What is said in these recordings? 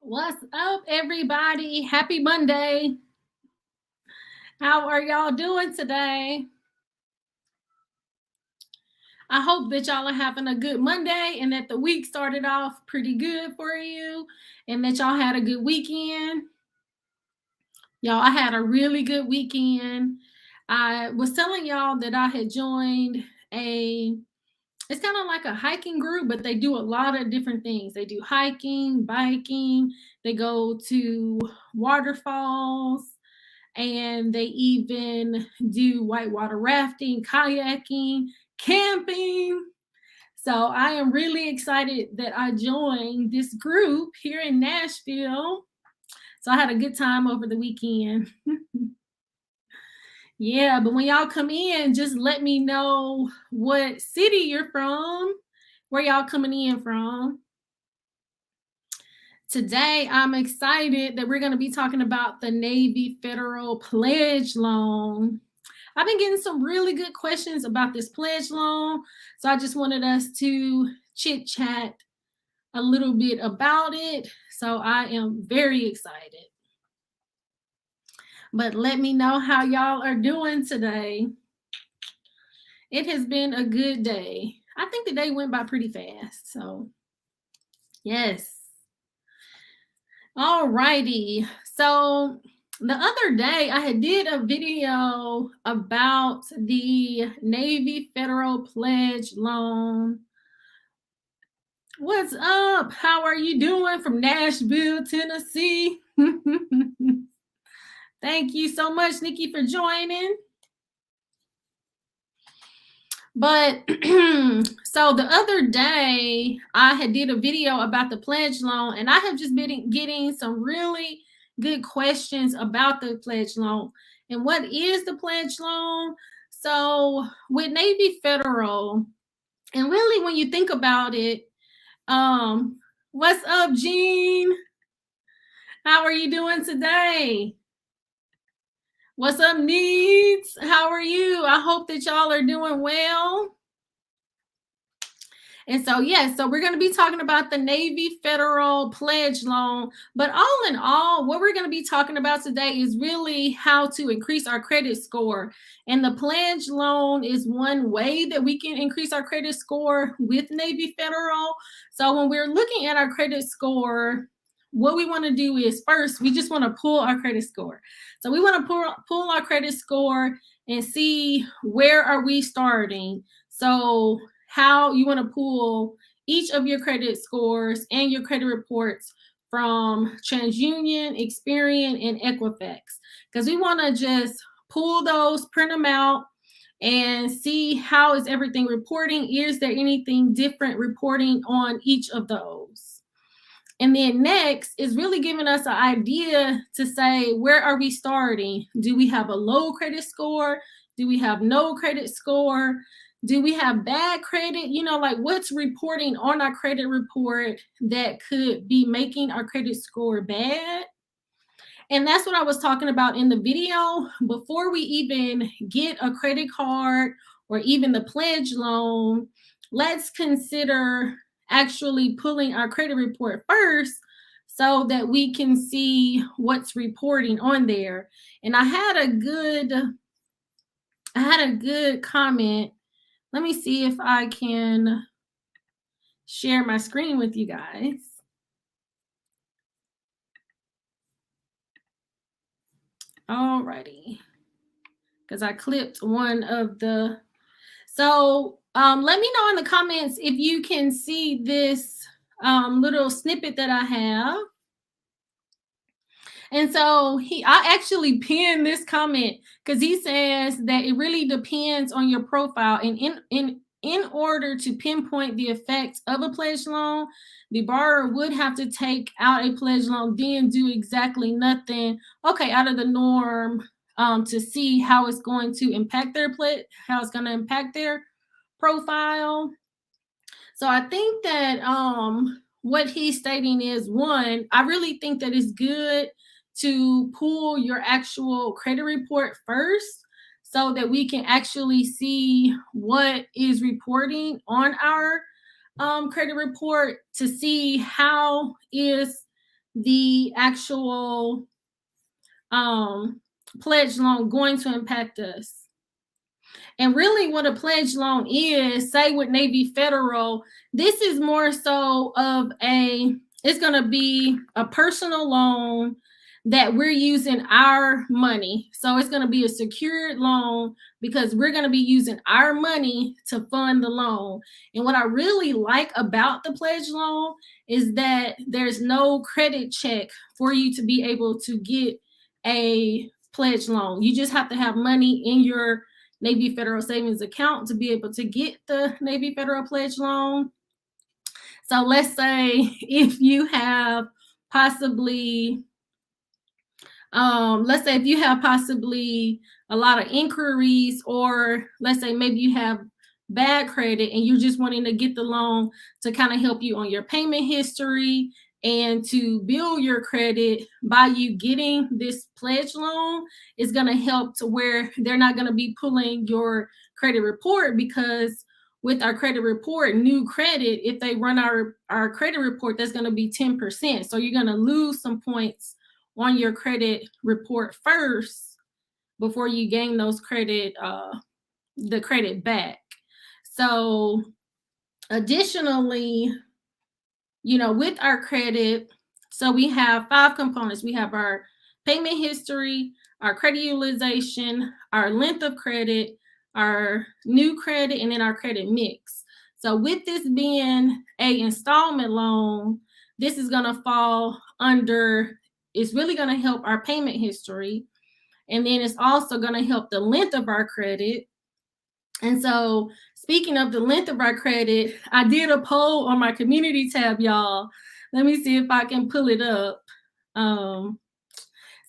What's up, everybody? Happy Monday. How are y'all doing today? I hope that y'all are having a good Monday and that the week started off pretty good for you and that y'all had a good weekend. Y'all, I had a really good weekend. I was telling y'all that I had joined it's kind of like a hiking group, but they do a lot of different things. They do hiking, biking, they go to waterfalls, and they even do whitewater rafting, kayaking, camping. So I am really excited that I joined this group here in Nashville. So I had a good time over the weekend. Yeah, but when y'all come in, just let me know what city you're from, where y'all coming in from. Today, I'm excited that we're going to be talking about the Navy Federal Pledge Loan. I've been getting some really good questions about this pledge loan, so I just wanted us to chit chat a little bit about it. So I am very excited. But let me know how y'all are doing today. It has been a good day. I think the day went by pretty fast. So, yes. All righty. So, the other day I did a video about the Navy Federal Pledge Loan. What's up? How are you doing from Nashville, Tennessee? Thank you so much, Nikki, for joining. But so the other day I did a video about the pledge loan, and I have just been getting some really good questions about the pledge loan. And what is the pledge loan? So with Navy Federal, and really when you think about it, what's up, Jean? How are you doing today? What's up, Needs? How are you? I hope that y'all are doing well. And so, yes, so we're going to be talking about the Navy Federal Pledge Loan. But all in all, what we're going to be talking about today is really how to increase our credit score. And the pledge loan is one way that we can increase our credit score with Navy Federal. So when we're looking at our credit score, what we want to do is first, we just want to pull our credit score. So we want to pull our credit score and see where are we starting. So how you want to pull each of your credit scores and your credit reports from TransUnion, Experian, and Equifax. Because we want to just pull those, print them out, and see how is everything reporting. Is there anything different reporting on each of those? And then next is really giving us an idea to say, where are we starting? Do we have a low credit score? Do we have no credit score? Do we have bad credit? You know, like what's reporting on our credit report that could be making our credit score bad? And that's what I was talking about in the video. Before we even get a credit card or even the pledge loan, let's consider actually pulling our credit report first so that we can see what's reporting on there. And I had a good comment. Let me see if I can share my screen with you guys. Alrighty. Because I clipped one of the. So let me know in the comments if you can see this little snippet that I have. And so I actually pinned this comment because he says that it really depends on your profile. And in order to pinpoint the effect of a pledge loan, the borrower would have to take out a pledge loan, then do exactly nothing, out of the norm, to see how it's going to impact how it's going to impact their profile. So I think that what he's stating is, one, I really think that it's good to pull your actual credit report first so that we can actually see what is reporting on our credit report to see how is the actual pledge loan going to impact us? And really, what a pledge loan is, say with Navy Federal, this is more so of it's going to be a personal loan that we're using our money. So it's going to be a secured loan because we're going to be using our money to fund the loan. And what I really like about the pledge loan is that there's no credit check for you to be able to get a pledge loan. You just have to have money in your Navy Federal Savings account to be able to get the Navy Federal Pledge Loan. So let's say if you have possibly, a lot of inquiries, or let's say maybe you have bad credit and you're just wanting to get the loan to kind of help you on your payment history and to build your credit. By you getting this pledge loan is going to help to where they're not going to be pulling your credit report, because with our credit report, new credit, if they run our credit report, that's going to be 10%. So you're going to lose some points on your credit report first before you gain those the credit back. So additionally, with our credit, so we have 5 components. We have our payment history, our credit utilization, our length of credit, our new credit, and then our credit mix. So with this being a installment loan, this is going to fall under, it's really going to help our payment history. And then it's also going to help the length of our credit. And so speaking of the length of our credit, I did a poll on my community tab, y'all. Let me see if I can pull it up. So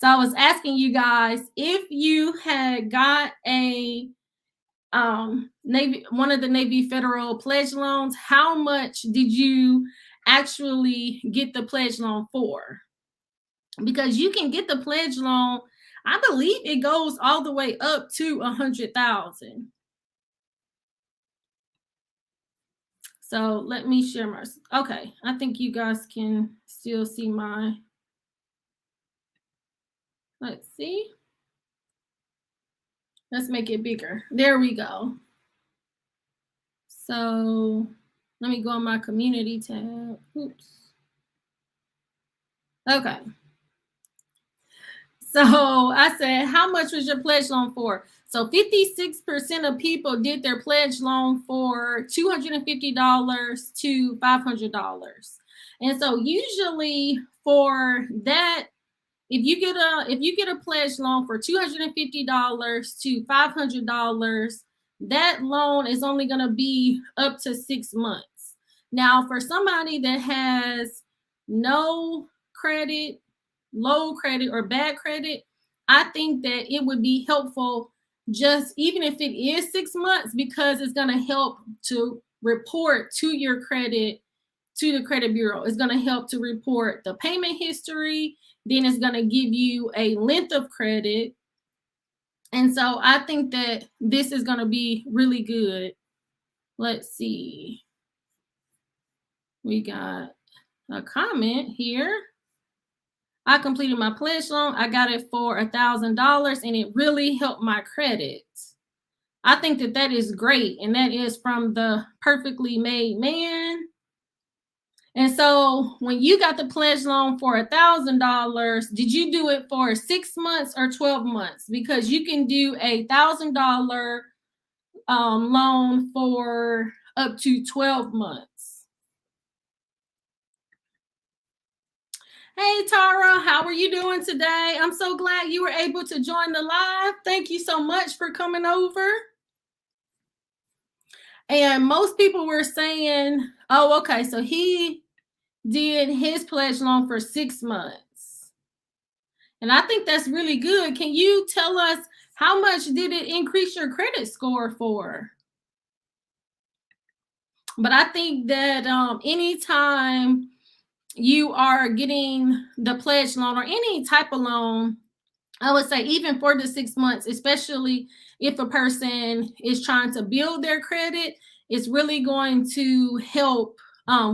I was asking you guys, if you had got one of the Navy Federal pledge loans, how much did you actually get the pledge loan for? Because you can get the pledge loan, I believe it goes all the way up to $100,000. So let me share my, okay, I think you guys can still see my, let's see. Let's make it bigger. There we go. So let me go on my community tab. Oops. Okay. So I said, how much was your pledge loan for? So 56% of people did their pledge loan for $250 to $500. And so usually for that, if you get a pledge loan for $250 to $500, that loan is only going to be up to 6 months. Now, for somebody that has no credit, low credit, or bad credit, I think that it would be helpful, just even if it is 6 months, because it's going to help to report to your credit, to the credit bureau. It's going to help to report the payment history. Then it's going to give you a length of credit. And so I think that this is going to be really good. Let's see. We got a comment here. I completed my pledge loan. I got it for $1,000 and it really helped my credit. I think that that is great. And that is from the Perfectly Made Man. And so when you got the pledge loan for $1,000, did you do it for 6 months or 12 months? Because you can do a $1,000 loan for up to 12 months. Hey, Tara, how are you doing today? I'm so glad you were able to join the live. Thank you so much for coming over. And most people were saying, oh, okay, so he did his pledge loan for 6 months. And I think that's really good. Can you tell us how much did it increase your credit score for? But I think that anytime you are getting the pledge loan or any type of loan, I would say even for the 6 months, especially if a person is trying to build their credit, it's really going to help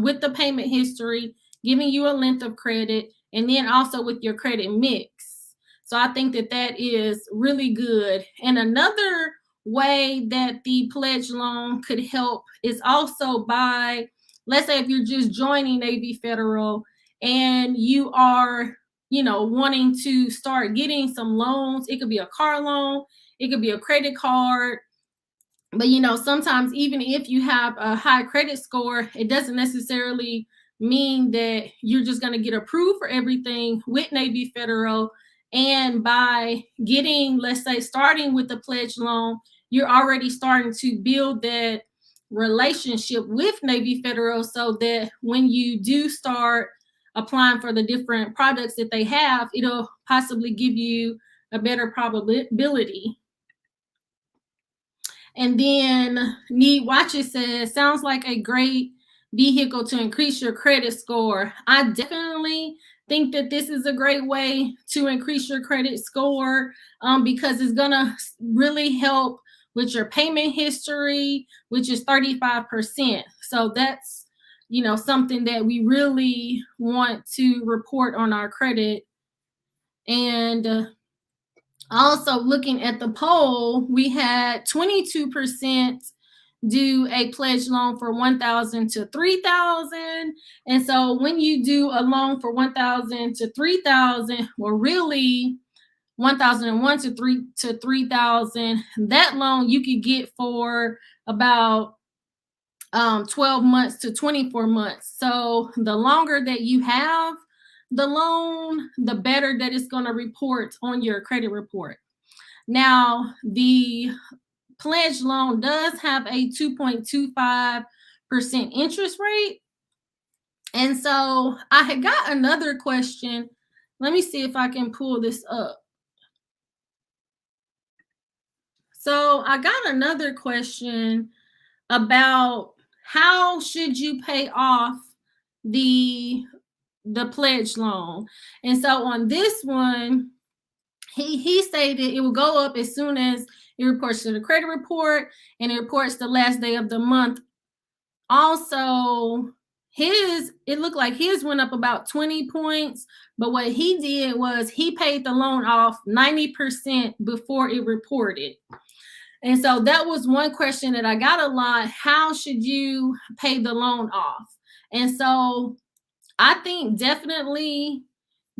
with the payment history, giving you a length of credit, and then also with your credit mix. So I think that that is really good. And another way that the pledge loan could help is also by, let's say if you're just joining Navy Federal and you are, wanting to start getting some loans. It could be a car loan, it could be a credit card, but sometimes even if you have a high credit score, it doesn't necessarily mean that you're just going to get approved for everything with Navy Federal. And by getting, let's say, starting with the pledge loan, you're already starting to build that relationship with Navy Federal, so that when you do start applying for the different products that they have, it'll possibly give you a better probability. And then Need Watches says, sounds like a great vehicle to increase your credit score. I definitely think that this is a great way to increase your credit score, because it's going to really help with your payment history, which is 35%. So that's, something that we really want to report on our credit. And also, looking at the poll, we had 22% do a pledge loan for 1,000 to 3,000. And so when you do a loan for 1,000 to 3,000, well, really 1,001 to 3,000, that loan you could get for about 12 months to 24 months. So the longer that you have the loan, the better that it's going to report on your credit report. Now, the pledge loan does have a 2.25% interest rate. And so I had got another question. Let me see if I can pull this up. So I got another question about how should you pay off the pledge loan. And so on this one, he stated it will go up as soon as it reports to the credit report and it reports the last day of the month. Also, it looked like his went up about 20 points, but what he did was he paid the loan off 90% before it reported. And so that was one question that I got a lot. How should you pay the loan off? And so I think definitely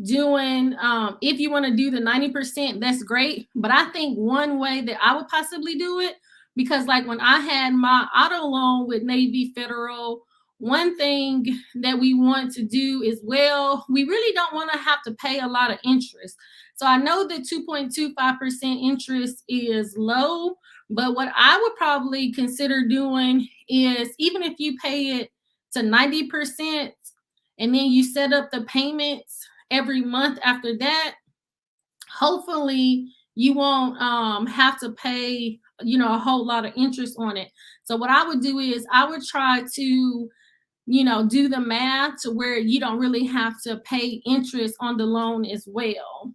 doing, if you want to do the 90%, that's great. But I think one way that I would possibly do it, because like when I had my auto loan with Navy Federal, one thing that we want to do is, well, we really don't want to have to pay a lot of interest. So I know that 2.25% interest is low, but what I would probably consider doing is, even if you pay it to 90% and then you set up the payments every month after that, hopefully you won't have to pay a whole lot of interest on it. So what I would do is I would try to do the math to where you don't really have to pay interest on the loan as well.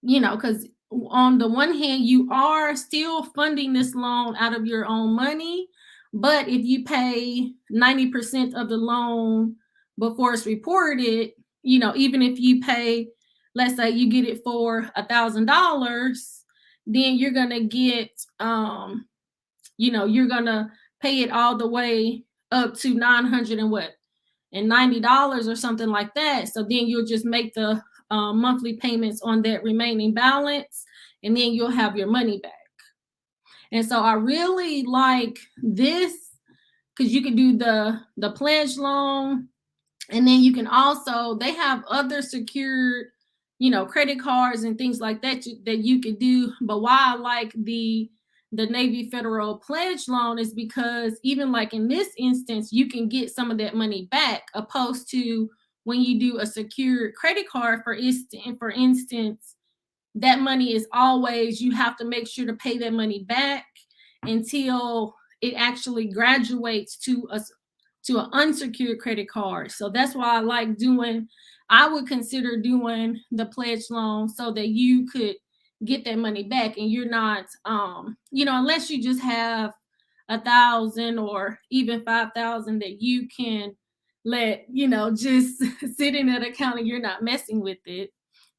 Because on the one hand, you are still funding this loan out of your own money, but if you pay 90% of the loan before it's reported, even if you pay, let's say you get it for $1,000, then you're gonna get, you're gonna pay it all the way up to $990 or something like that. So then you'll just make the monthly payments on that remaining balance, and then you'll have your money back. And so I really like this, because you can do the pledge loan, and then you can also, they have other secured credit cards and things like that that you could do. But why I like the Navy Federal pledge loan is because even like in this instance, you can get some of that money back, opposed to when you do a secured credit card, for instance, that money is always, you have to make sure to pay that money back until it actually graduates to an unsecured credit card. So that's why I would consider doing the pledge loan, so that you could get that money back, and you're not, unless you just have 1,000 or even 5,000 that you can let, just sit in that account and you're not messing with it.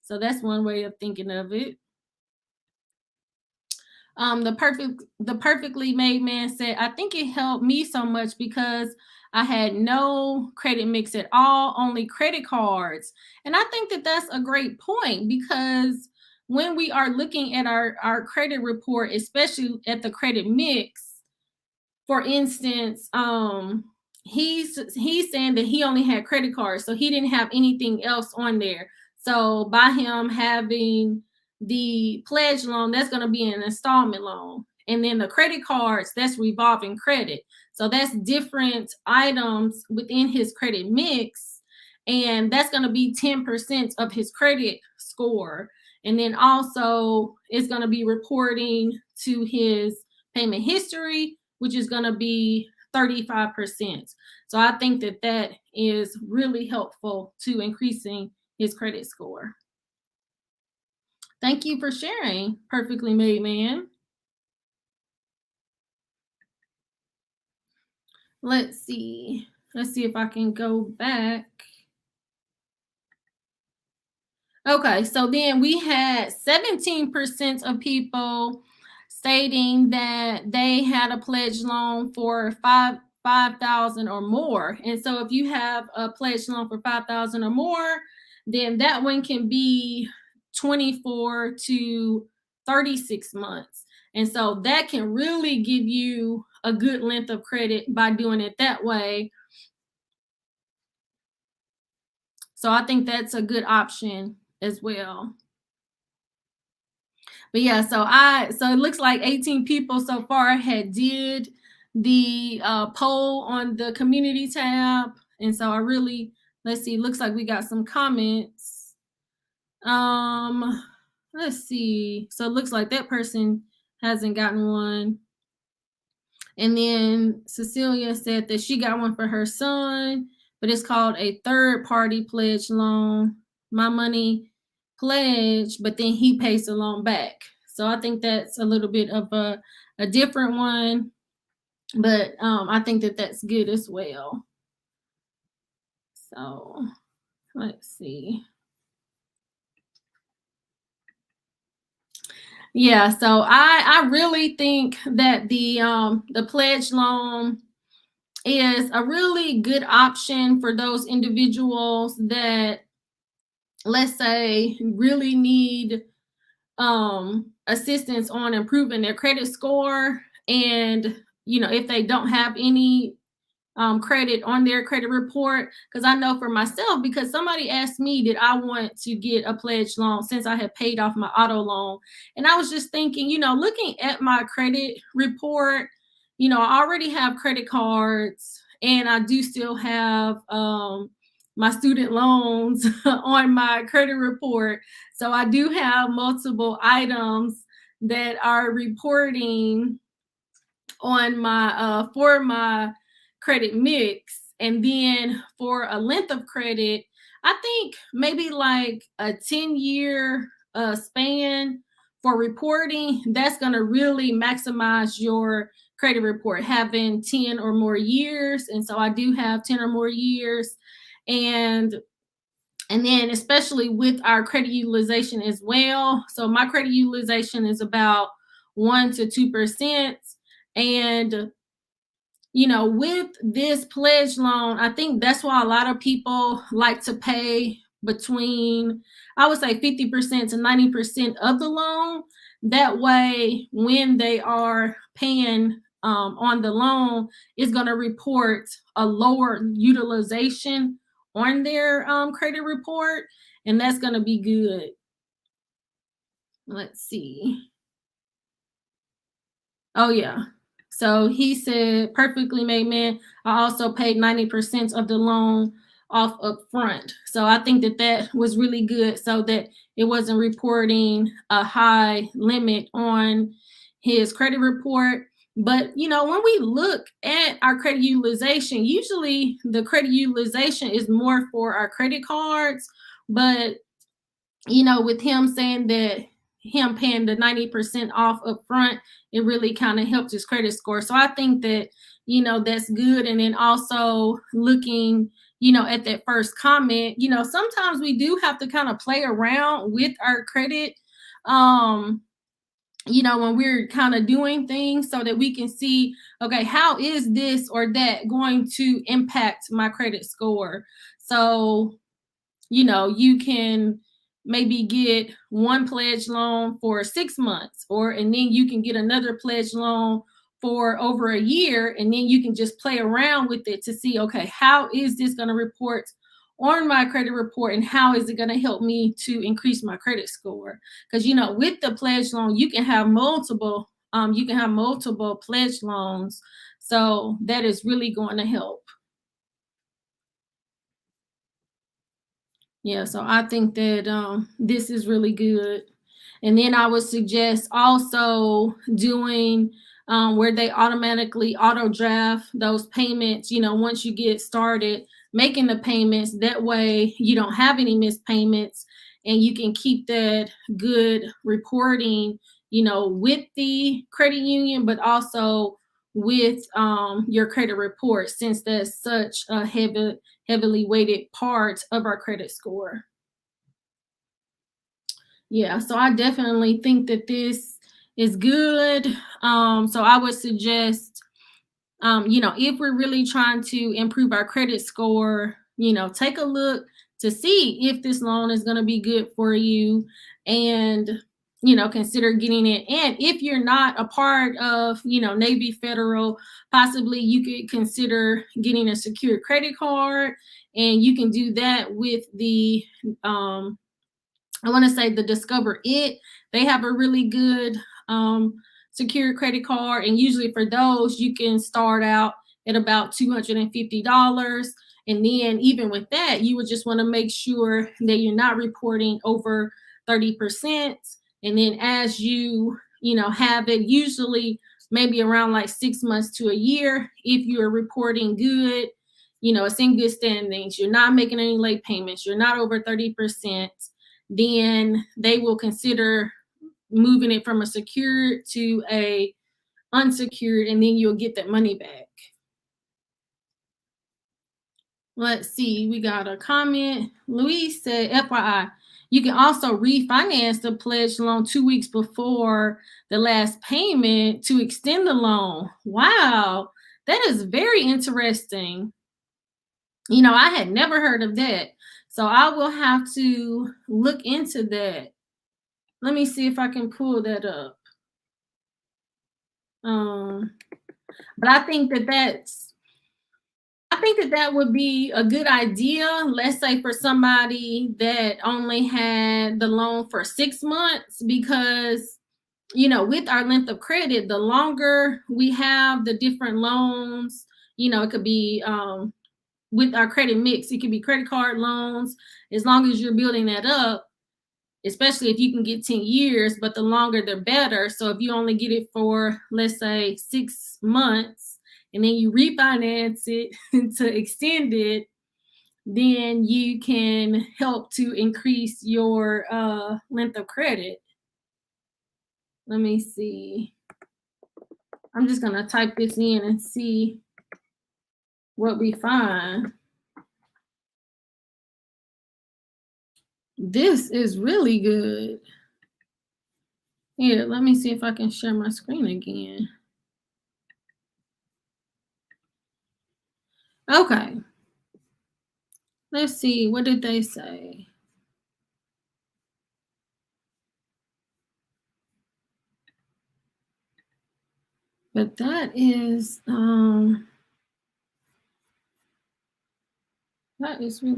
So that's one way of thinking of it. The perfectly made man said, I think it helped me so much because I had no credit mix at all, only credit cards. And I think that that's a great point because when we are looking at our credit report, especially at the credit mix, for instance, he's saying that he only had credit cards, so he didn't have anything else on there. So by him having the pledge loan, that's going to be an installment loan. And then the credit cards, that's revolving credit. So that's different items within his credit mix. And that's going to be 10% of his credit score. And then also it's going to be reporting to his payment history, which is going to be 35%. So I think that that is really helpful to increasing his credit score. Thank you for sharing, Perfectly Made Man. Let's see. Let's see if I can go back. Okay, so then we had 17% of people stating that they had a pledge loan for 5,000 or more. And so if you have a pledge loan for 5,000 or more, then that one can be 24 to 36 months. And so that can really give you a good length of credit by doing it that way. So I think that's a good option as well. But yeah, so it looks like 18 people so far had did the poll on the community tab. And so I really, let's see, looks like we got some comments. Let's see. So it looks like that person hasn't gotten one. And then Cecilia said that she got one for her son, but it's called a third party pledge loan. My money pledge, but then he pays the loan back. So I think that's a little bit of a different one, but I think that that's good as well. So let's see. Yeah, so I really think that the pledge loan is a really good option for those individuals that, let's say, really need assistance on improving their credit score. And if they don't have any credit on their credit report, because I know for myself, because somebody asked me, did I want to get a pledge loan since I had paid off my auto loan? And I was just thinking, looking at my credit report, I already have credit cards and I do still have my student loans on my credit report. So I do have multiple items that are reporting on my for my credit mix. And then for a length of credit, I think maybe like a 10-year span for reporting, that's going to really maximize your credit report, having 10 or more years. And so I do have 10 or more years. And then especially with our credit utilization as well. So my credit utilization is about 1 to 2%. And with this pledge loan, I think that's why a lot of people like to pay between, I would say, 50% to 90% of the loan. That way, when they are paying on the loan, it's going to report a lower utilization on their credit report, and that's going to be good. Let's see. Oh, yeah. So he said, perfectly made man, I also paid 90% of the loan off up front. So I think that that was really good so that it wasn't reporting a high limit on his credit report. But, when we look at our credit utilization, usually the credit utilization is more for our credit cards. But, with him saying that him paying the 90% off up front, it really kind of helped his credit score. So I think that, that's good. And then also looking, at that first comment. Sometimes we do have to kind of play around with our credit. Um, when we're kind of doing things so that we can see, okay, how is this or that going to impact my credit score? So, you can maybe get one pledge loan for 6 months, and then you can get another pledge loan for over a year, and then you can just play around with it to see, okay, how is this going to report on my credit report, and how is it going to help me to increase my credit score? Because with the pledge loan, you can have multiple pledge loans, so that is really going to help. Yeah, so I think that this is really good. And then I would suggest also doing where they automatically auto draft those payments, once you get started making the payments. That way you don't have any missed payments, and you can keep that good reporting, with the credit union, but also with your credit report, since that's such a heavily weighted part of our credit score. Yeah, so I definitely think that this is good. So I would suggest, if we're really trying to improve our credit score, take a look to see if this loan is going to be good for you, and, consider getting it. And if you're not a part of, Navy Federal, possibly you could consider getting a secured credit card, and you can do that with the, I want to say the Discover It. They have a really good secured credit card, and usually for those, you can start out at about $250. And then, even with that, you would just want to make sure that you're not reporting over 30%. And then, as have it, usually maybe around like 6 months to a year, if you're reporting good, it's in good standings, you're not making any late payments, you're not over 30%, then they will consider moving it from a secured to a unsecured, and then you'll get that money back. Let's see, we got a comment. Louise said, FYI, you can also refinance the pledge loan 2 weeks before the last payment to extend the loan. Wow, that is very interesting. I had never heard of that. So I will have to look into that. Let me see if I can pull that up. Um, but I think that would be a good idea. Let's say for somebody that only had the loan for 6 months, because with our length of credit, the longer we have the different loans, it could be with our credit mix, it could be credit card loans, as long as you're building that up, especially if you can get 10 years, but the longer the better. So if you only get it for, let's say, 6 months, and then you refinance it to extend it, then you can help to increase your length of credit. Let me see. I'm just going to type this in and see what we find. This is really good. Here, let me see if I can share my screen again. Okay. Let's see, what did they say? But that is really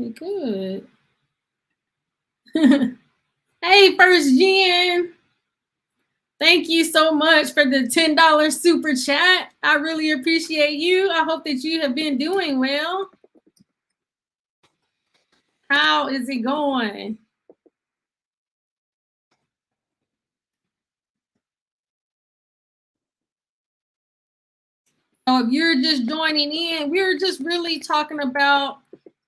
good. Hey, First Gen. Thank you so much for the $10 super chat. I really appreciate you. I hope that you have been doing well. How is it going? So if you're just joining in, we're just really talking about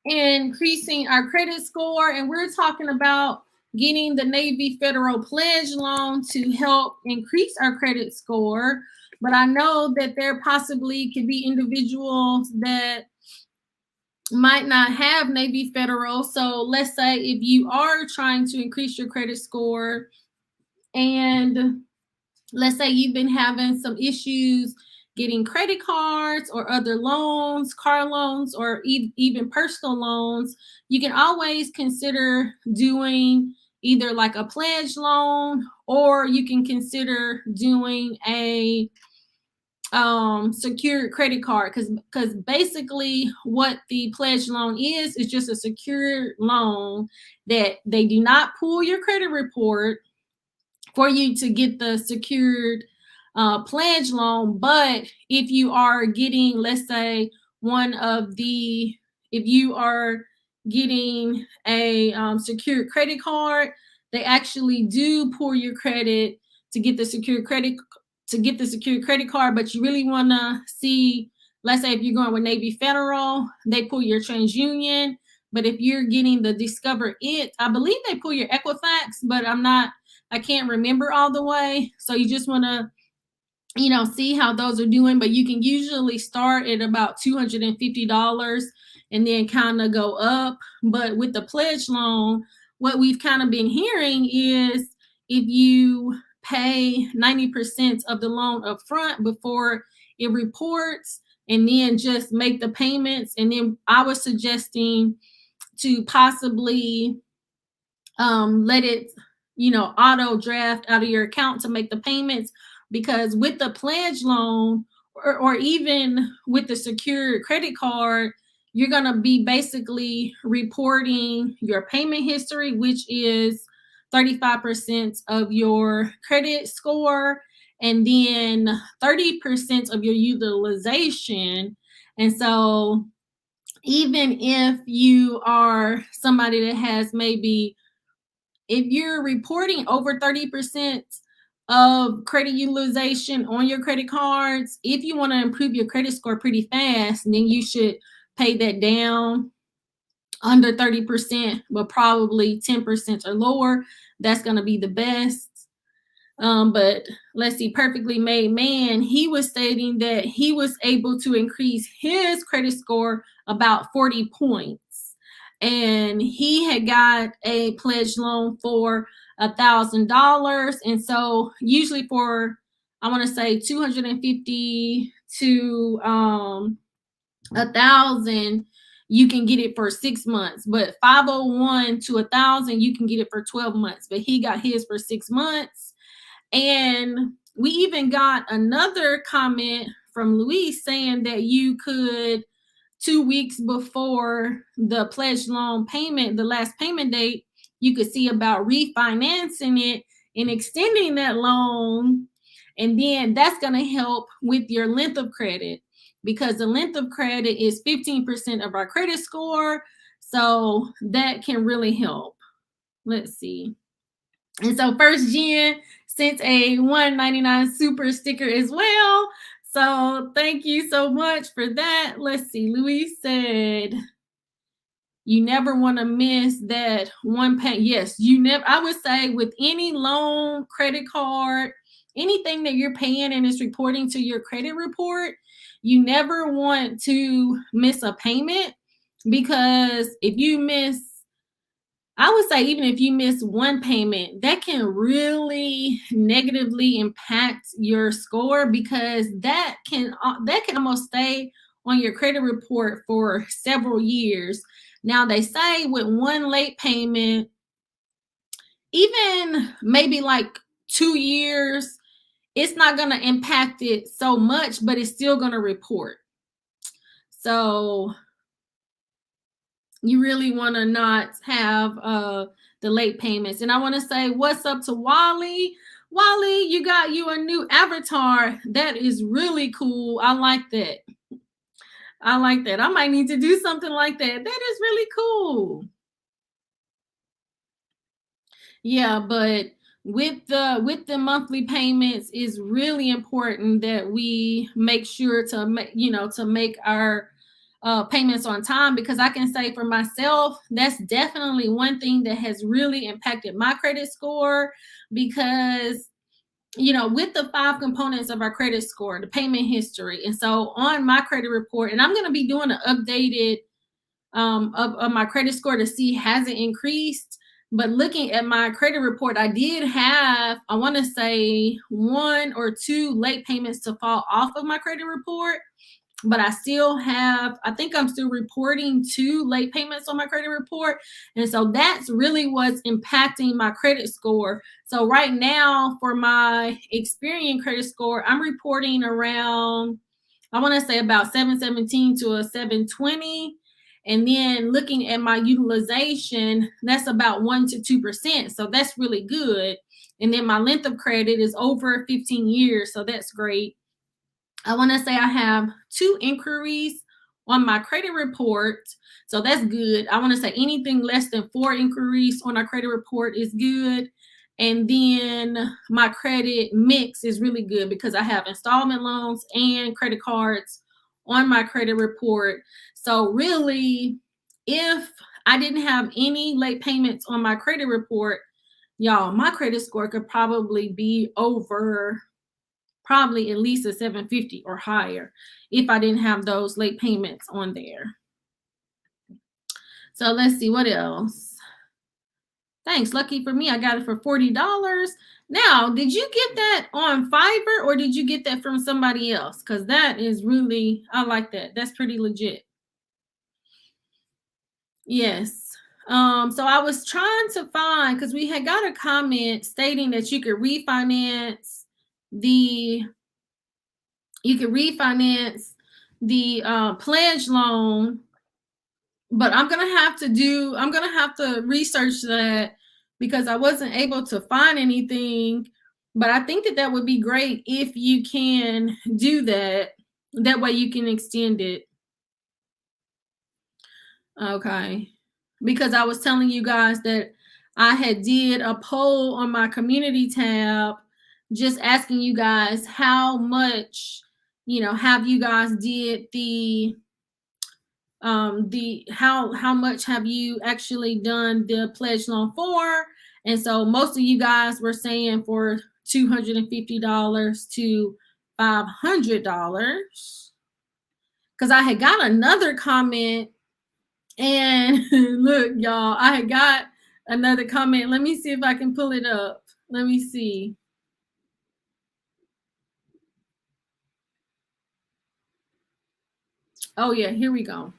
increasing our credit score, and we're talking about getting the Navy Federal Pledge Loan to help increase our credit score. But I know that there possibly could be individuals that might not have Navy Federal. So let's say if you are trying to increase your credit score, and let's say you've been having some issues getting credit cards or other loans, car loans, or even personal loans, you can always consider doing either like a pledge loan, or you can consider doing a secured credit card, because basically what the pledge loan is just a secured loan that they do not pull your credit report for you to get the secured pledge loan. But if you are getting, let's say, one of the, if you are getting a secured credit card, they actually do pull your credit to get the secured credit card. But you really want to see, let's say if you're going with Navy Federal, they pull your TransUnion. But if you're getting the Discover It, I believe they pull your Equifax, but I can't remember all the way. So you just want to, see how those are doing. But you can usually start at about $250 and then kind of go up. But with the pledge loan, what we've kind of been hearing is if you pay 90% of the loan up front before it reports, and then just make the payments. And then I was suggesting to possibly let it, auto draft out of your account to make the payments. Because with the pledge loan, or even with the secured credit card, you're going to be basically reporting your payment history, which is 35% of your credit score, and then 30% of your utilization. And so even if you are somebody that has maybe, if you're reporting over 30% of credit utilization on your credit cards, if you want to improve your credit score pretty fast, then you should pay that down under 30%, but probably 10% or lower. That's going to be the best. But let's see, Perfectly Made Man, he was stating that he was able to increase his credit score about 40 points. And he had got a pledge loan for $1,000. And so usually for, I want to say 250 to 1,000, you can get it for 6 months. But 501 to 1,000, you can get it for 12 months. But he got his for 6 months. And we even got another comment from Luis saying that you could, 2 weeks before the pledge loan payment, the last payment date, you could see about refinancing it and extending that loan. And then that's going to help with your length of credit, because the length of credit is 15% of our credit score. So that can really help. Let's see. And so First Gen sent a $1.99 super sticker as well. So thank you so much for that. Let's see. Louise said, you never want to miss that one pay. Yes, you never. I would say with any loan, credit card, anything that you're paying and it's reporting to your credit report, you never want to miss a payment. Because if you miss, I would say even if you miss one payment, that can really negatively impact your score, because that can almost stay on your credit report for several years. Now they say with one late payment, even maybe like 2 years, it's not going to impact it so much, but it's still going to report. So you really want to not have the late payments. And I want to say what's up to Wally. Wally, you got you a new avatar. That is really cool. I like that. I like that. I might need to do something like that. That is really cool. Yeah, but with the monthly payments, is really important that we make sure to make our payments on time. Because I can say for myself, that's definitely one thing that has really impacted my credit score. Because with the 5 components of our credit score, the payment history, and so on my credit report, and I'm going to be doing an updated of my credit score to see has it increased. But looking at my credit report, I did have, I want to say, 1 or 2 late payments to fall off of my credit report. But I still have, I think I'm still reporting 2 late payments on my credit report. And so that's really what's impacting my credit score. So right now, for my Experian credit score, I'm reporting around, I want to say about 717 to a 720. And then looking at my utilization, that's about 1 to 2%. So that's really good. And then my length of credit is over 15 years. So that's great. I want to say I have 2 inquiries on my credit report. So that's good. I want to say anything less than 4 inquiries on our credit report is good. And then my credit mix is really good because I have installment loans and credit cards on my credit report. So really, if I didn't have any late payments on my credit report, y'all, my credit score could probably be over, probably at least a 750 or higher if I didn't have those late payments on there. So let's see what else. Thanks. Lucky for me, I got it for $40. Now, did you get that on Fiverr or did you get that from somebody else? Because that is really, I like that. That's pretty legit. Yes. So I was trying to find, because we had got a comment stating that you could refinance the pledge loan, but I'm gonna have to research that because I wasn't able to find anything. But I think that would be great if you can do that. That way you can extend it. Okay. Because I was telling you guys that I had did a poll on my community tab, just asking you guys how much, have you guys did how much have you actually done the pledge loan for? And so most of you guys were saying for $250 to $500. Because I had got another comment, and look, y'all, I had got another comment. Let me see if I can pull it up. Let me see. Oh yeah, here we go.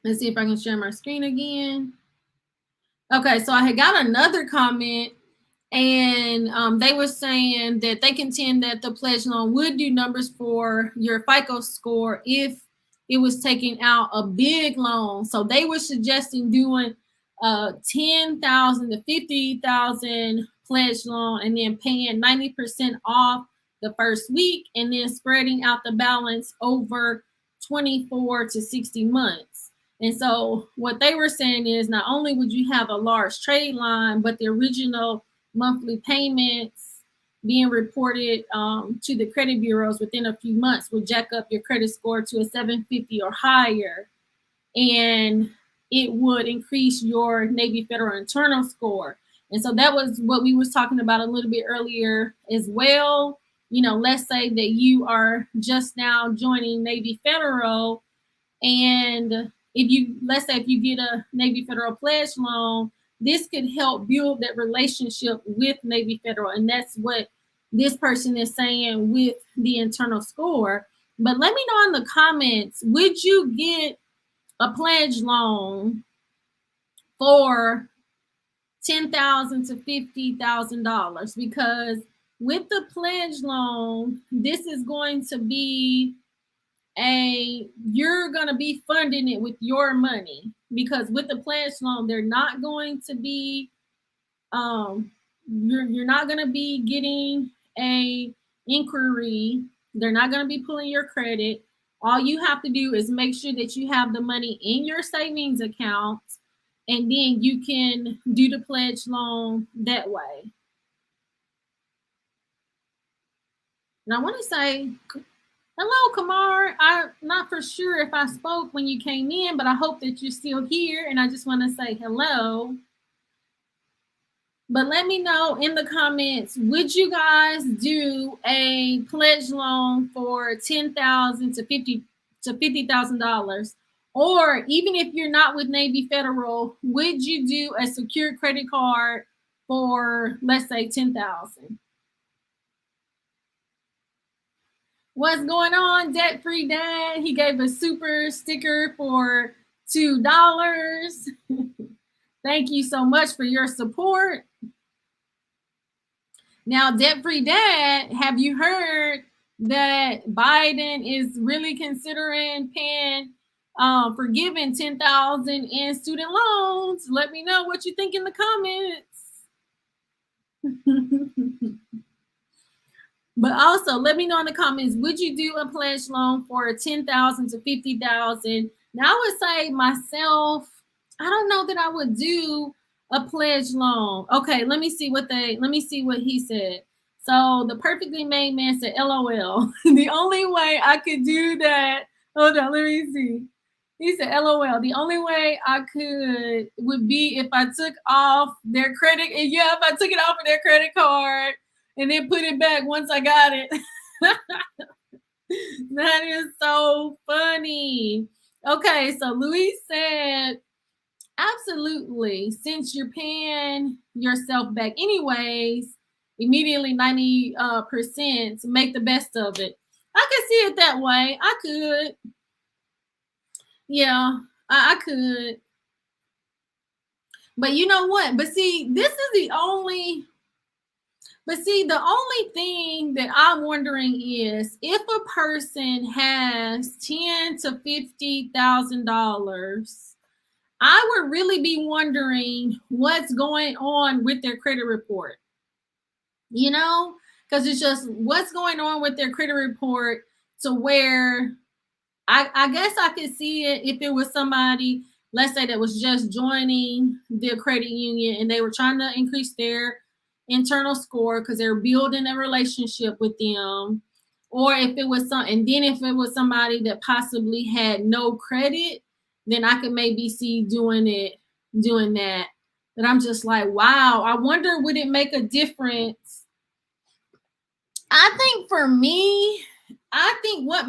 Let's see if I can share my screen again. Okay, so I had got another comment, and they were saying that they contend that the pledge loan would do numbers for your FICO score if it was taking out a big loan. So they were suggesting doing 10,000 to 50,000 pledge loan and then paying 90% off the first week and then spreading out the balance over 24 to 60 months. And so what they were saying is not only would you have a large trade line, but the original monthly payments being reported to the credit bureaus within a few months would jack up your credit score to a 750 or higher. And it would increase your Navy Federal internal score. And so that was what we was talking about a little bit earlier as well. Let's say that you are just now joining Navy Federal, and let's say if you get a Navy Federal pledge loan, this could help build that relationship with Navy Federal. And that's what this person is saying with the internal score. But let me know in the comments, would you get a pledge loan for $10,000 to $50,000? Because with the pledge loan, this is going to be you're going to be funding it with your money, because with the pledge loan, they're not going to be, you're not going to be getting a inquiry. They're not going to be pulling your credit. All you have to do is make sure that you have the money in your savings account, and then you can do the pledge loan that way. And I want to say, hello, Kamar. I'm not for sure if I spoke when you came in, but I hope that you're still here. And I just want to say hello. But let me know in the comments, would you guys do a pledge loan for $10,000 to $50,000, Or even if you're not with Navy Federal, would you do a secured credit card for, let's say, 10,000? What's going on, Debt Free Dad? He gave a super sticker for $2. Thank you so much for your support. Now, Debt Free Dad, have you heard that Biden is really considering paying, forgiving 10,000 in student loans? Let me know what you think in the comments. But also, let me know in the comments, would you do a pledge loan for 10,000 to 50,000? Now, I would say myself, I don't know that I would do a pledge loan. Okay, let me see what he said. So the perfectly made man said, LOL. The only way I could do that, hold on, let me see. He said, LOL. The only way I could would be if I took off their credit. Yeah, if I took it off of their credit card and then put it back once I got it. That is so funny. Okay, so Luis said, absolutely. Since you're paying yourself back anyways, immediately 90% to make the best of it. I could see it that way. I could. Yeah, I could. But you know what? But see, the only thing that I'm wondering is if a person has $10,000 to $50,000, I would really be wondering what's going on with their credit report. You know, because it's just what's going on with their credit report to where I guess I could see it if it was somebody, let's say, that was just joining the credit union and they were trying to increase their internal score because they're building a relationship with them. Or if it was if it was somebody that possibly had no credit, then I could maybe see doing that. But I'm just like, wow, I wonder, would it make a difference? I think for me, I think what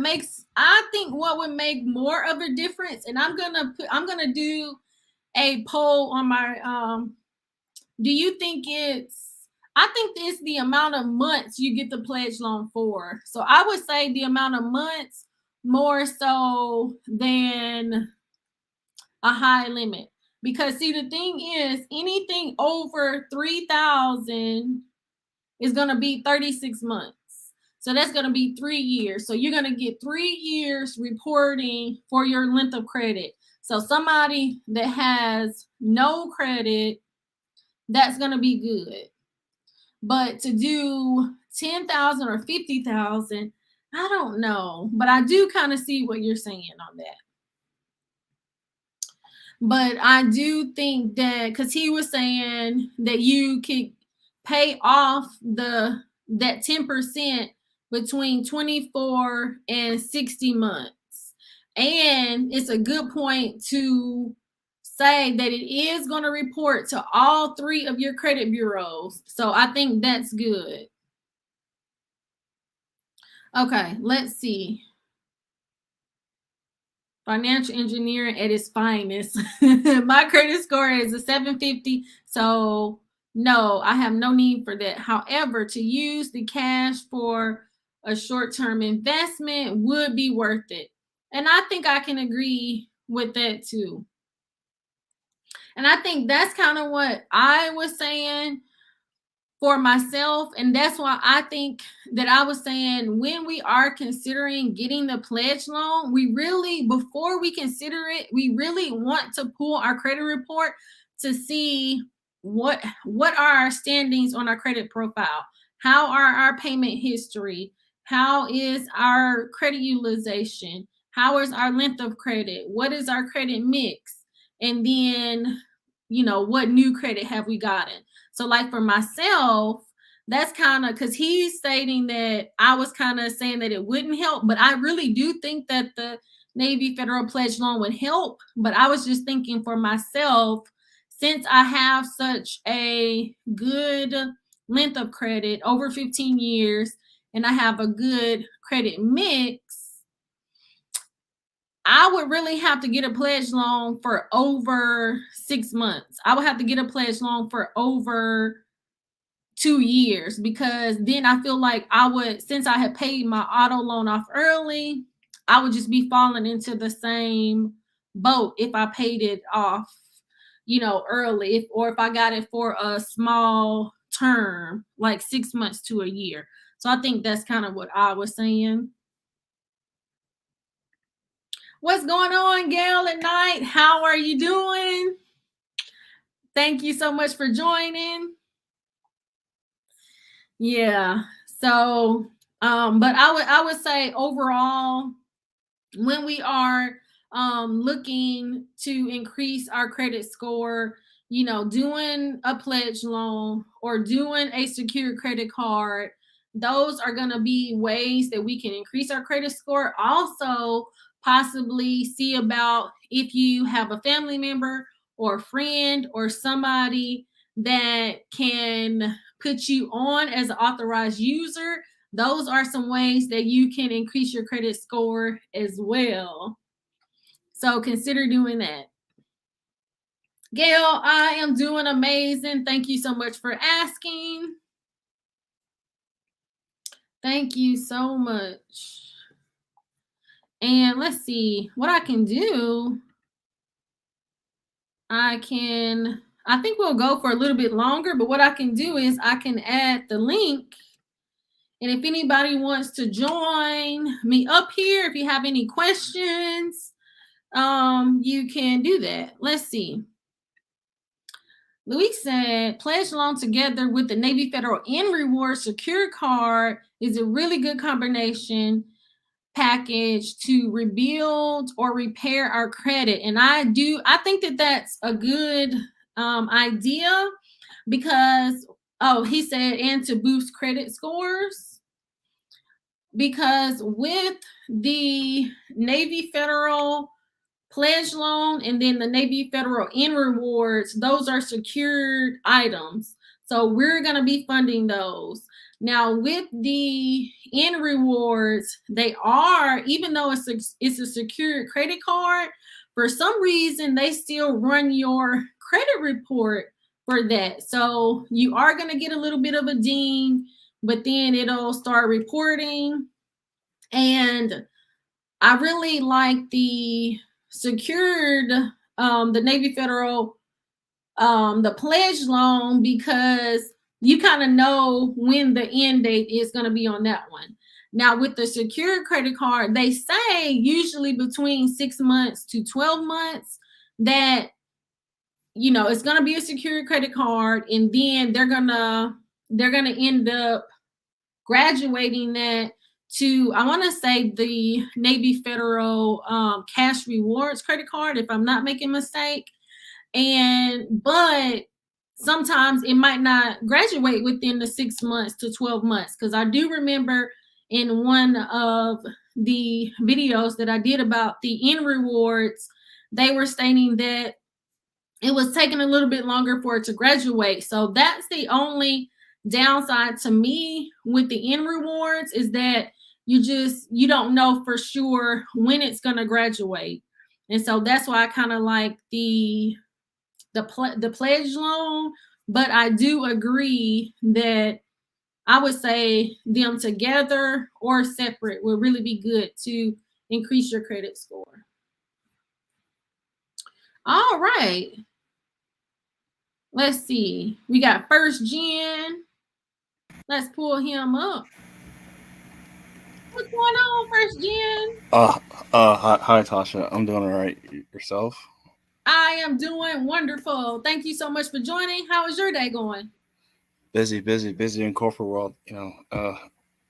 would make more of a difference, and I'm gonna do a poll on my do you think I think it's the amount of months you get the pledge loan for. So I would say the amount of months more so than a high limit. Because see, the thing is, anything over 3,000 is going to be 36 months. So that's going to be 3 years. So you're going to get 3 years reporting for your length of credit. So somebody that has no credit, that's going to be good. But to do 10,000 or 50,000, I don't know. But I do kind of see what you're saying on that. But I do think that, because he was saying that you could pay off that 10% between 24 and 60 months. And it's a good point to say that it is going to report to all 3 of your credit bureaus. So I think that's good. Okay, let's see. Financial engineering at its finest. My credit score is a 750. So no, I have no need for that. However, to use the cash for a short-term investment would be worth it. And I think I can agree with that too. And I think that's kind of what I was saying for myself. And that's why I think that I was saying, when we are considering getting the pledge loan, we really, before we consider it, we really want to pull our credit report to see what are our standings on our credit profile, how are our payment history, how is our credit utilization, how is our length of credit, what is our credit mix, and then what new credit have we gotten. So like for myself, that's kind of, because he's stating that I was kind of saying that it wouldn't help, but I really do think that the Navy Federal Pledge Loan would help. But I was just thinking for myself, since I have such a good length of credit, over 15 years, and I have a good credit mix, I would really have to get a pledge loan for over 6 months. I would have to get a pledge loan for over 2 years, because then I feel like I would, since I had paid my auto loan off early, I would just be falling into the same boat if I paid it off, early, or if I got it for a small term, like 6 months to a year. So I think that's kind of what I was saying. What's going on, Gail at night? How are you doing? Thank you so much for joining. Yeah. So, but I would say overall, when we are looking to increase our credit score, doing a pledge loan or doing a secured credit card, those are going to be ways that we can increase our credit score. Also, possibly see about if you have a family member or a friend or somebody that can put you on as an authorized user. Those are some ways that you can increase your credit score as well. So consider doing that. Gail, I am doing amazing. Thank you so much for asking. Thank you so much. And let's see what I can do. I think we'll go for a little bit longer, but what I can do is I can add the link. And if anybody wants to join me up here, if you have any questions, you can do that. Let's see. Louis said, pledge loan together with the Navy Federal N Reward Secure Card is a really good combination package to rebuild or repair our credit. And I think that that's a good idea, because, he said, and to boost credit scores, because with the Navy Federal pledge loan and then the Navy Federal N Rewards, those are secured items. So we're going to be funding those. Now with the N Rewards, they are, even though it's a secured credit card, for some reason they still run your credit report for that. So you are going to get a little bit of a ding, but then it'll start reporting. And I really like the secured, the Navy Federal, the pledge loan, because you kind of know when the end date is going to be on that one. Now with the secured credit card, they say usually between 6 months to 12 months that it's going to be a secured credit card, and then they're going to end up graduating that to, I want to say, the Navy Federal Cash Rewards credit card, if I'm not making a mistake. But sometimes it might not graduate within the 6 months to 12 months, because I do remember in one of the videos that I did about the N Rewards, they were stating that it was taking a little bit longer for it to graduate. So that's the only downside to me with the N Rewards, is that you don't know for sure when it's going to graduate. And so that's why I kind of like the pledge loan. But I do agree that I would say them together or separate would really be good to increase your credit score. All right. Let's see. We got First Gen. Let's pull him up. What's going on, First Gen? Hi, Tasha. I'm doing all right. Yourself? I am doing wonderful. Thank you so much for joining. How is your day going? Busy in corporate world.